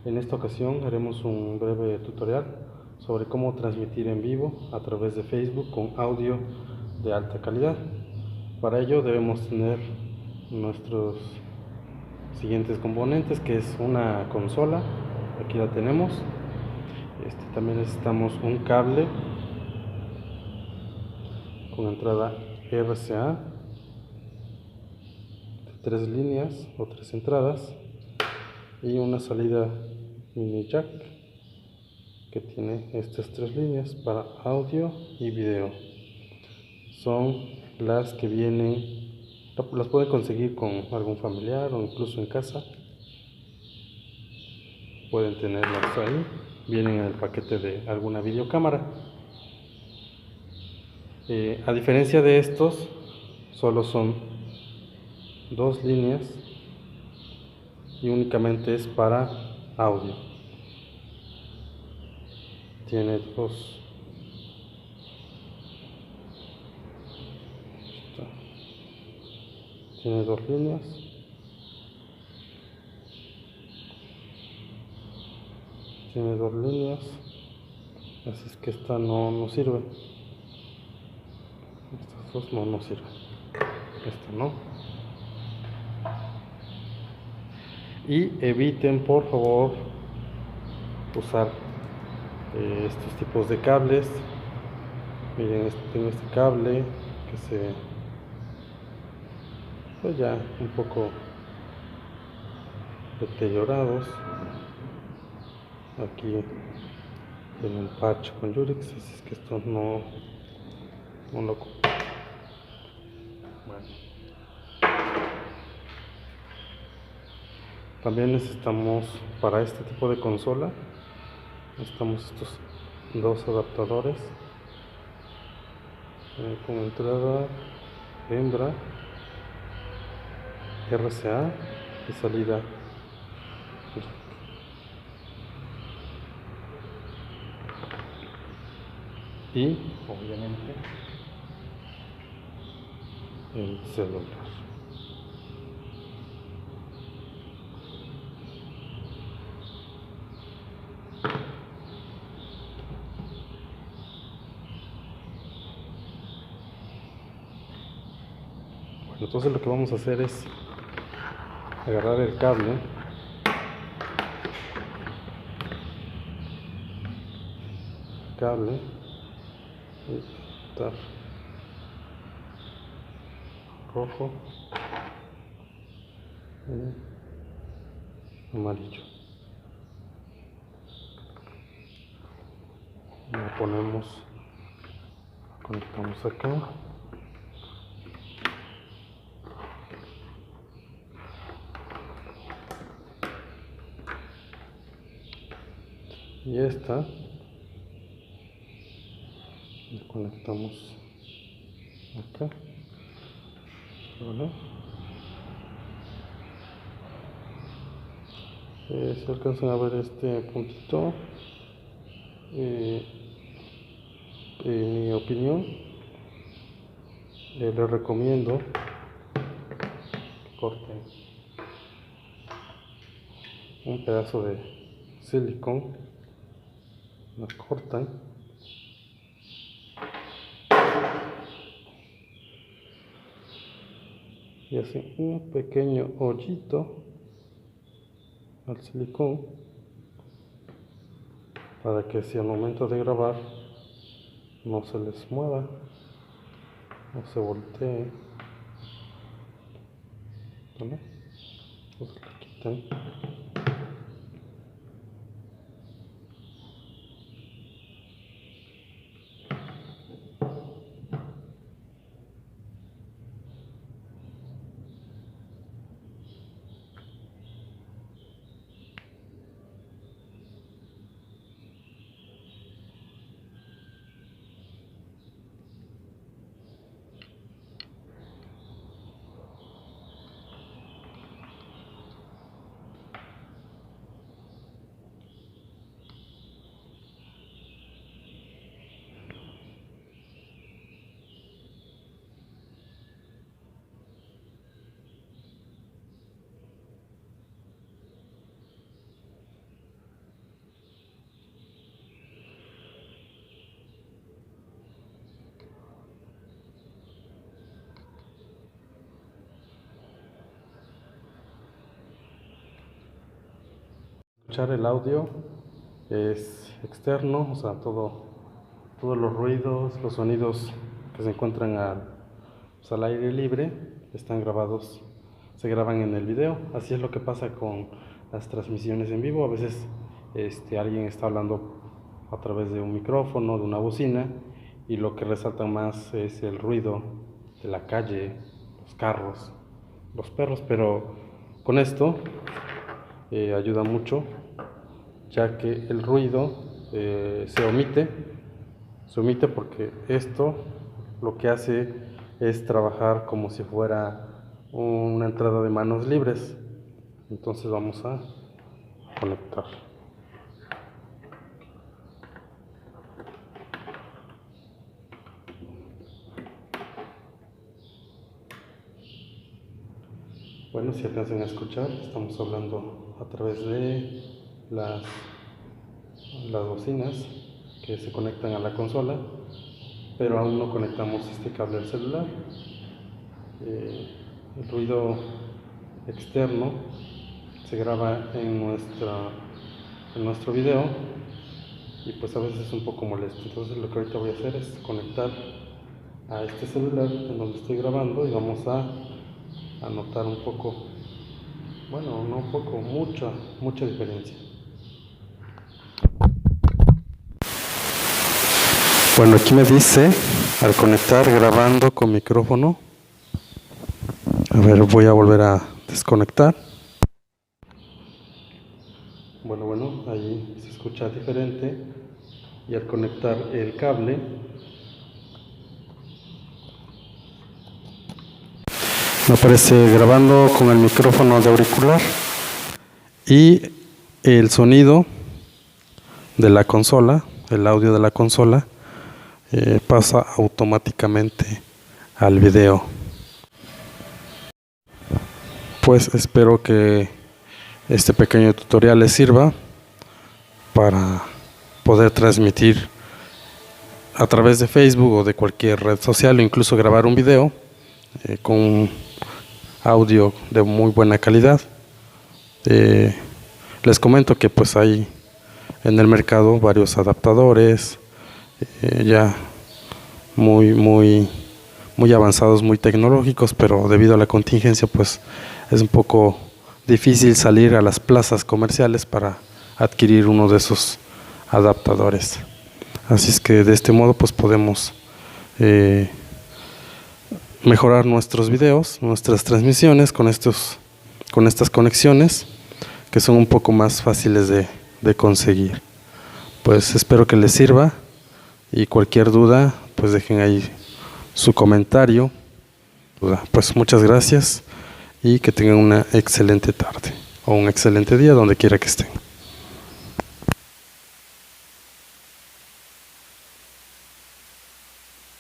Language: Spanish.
En esta ocasión haremos un breve tutorial sobre cómo transmitir en vivo a través de Facebook con audio de alta calidad. Para ello debemos tener nuestros siguientes componentes, que es una consola. Aquí la tenemos. También necesitamos un cable con entrada RCA de 3 líneas o 3 entradas y una salida mini jack que tiene estas 3 líneas para audio y video. Son las que vienen, las pueden conseguir con algún familiar o incluso en casa. Pueden tenerlas ahí, vienen en el paquete de alguna videocámara. A diferencia de estos, solo son 2 líneas y únicamente es para audio. Tiene dos líneas. Tiene 2 líneas, así es que esta no sirve. Estas dos no sirven. Esta no. Y eviten, por favor, usar estos tipos de cables. Miren, tengo este cable que pues ya un poco deteriorados. Aquí tiene un parche con Yurix, así es que esto no lo ocupo. Bueno. También necesitamos, para este tipo de consola, necesitamos estos 2 adaptadores con entrada hembra RCA y salida jack. Y obviamente el celular. Bueno, entonces lo que vamos a hacer es agarrar el cable y dar rojo y amarillo. Lo ponemos, conectamos acá. Y esta la conectamos acá. ¿Vale? Si alcanzan a ver este puntito, en mi opinión, les recomiendo que corten un pedazo de silicón, lo cortan y hacen un pequeño hoyito al silicón para que si al momento de grabar no se les mueva, no se voltee, ¿vale? Entonces lo quitan. Escuchar el audio es externo, o sea, todos los ruidos, los sonidos que se encuentran al aire libre están grabados, se graban en el video. Así es lo que pasa con las transmisiones en vivo. A veces alguien está hablando a través de un micrófono, de una bocina, y lo que resalta más es el ruido de la calle, los carros, los perros, pero con esto ayuda mucho, ya que el ruido se omite porque esto lo que hace es trabajar como si fuera una entrada de manos libres. Entonces vamos a conectar. Bueno, si alcanzan a escuchar, estamos hablando a través de las bocinas que se conectan a la consola, pero aún no conectamos este cable al celular. El ruido externo se graba en nuestro video y pues a veces es un poco molesto. Entonces lo que ahorita voy a hacer es conectar a este celular en donde estoy grabando y vamos a notar un poco, bueno, no un poco, mucha diferencia. Bueno, aquí me dice, al conectar grabando con micrófono, a ver, voy a volver a desconectar. Bueno, ahí se escucha diferente, y al conectar el cable, me aparece grabando con el micrófono de auricular y el sonido de la consola, el audio de la consola, pasa automáticamente al video. Pues espero que este pequeño tutorial les sirva para poder transmitir a través de Facebook o de cualquier red social, o incluso grabar un video con audio de muy buena calidad. Les comento que pues hay en el mercado varios adaptadores ya muy avanzados, muy tecnológicos, pero debido a la contingencia pues es un poco difícil salir a las plazas comerciales para adquirir uno de esos adaptadores. Así es que de este modo pues podemos mejorar nuestros videos, nuestras transmisiones con estas conexiones que son un poco más fáciles de conseguir. Pues espero que les sirva, y cualquier duda pues dejen ahí su comentario. Pues muchas gracias y que tengan una excelente tarde o un excelente día donde quiera que estén.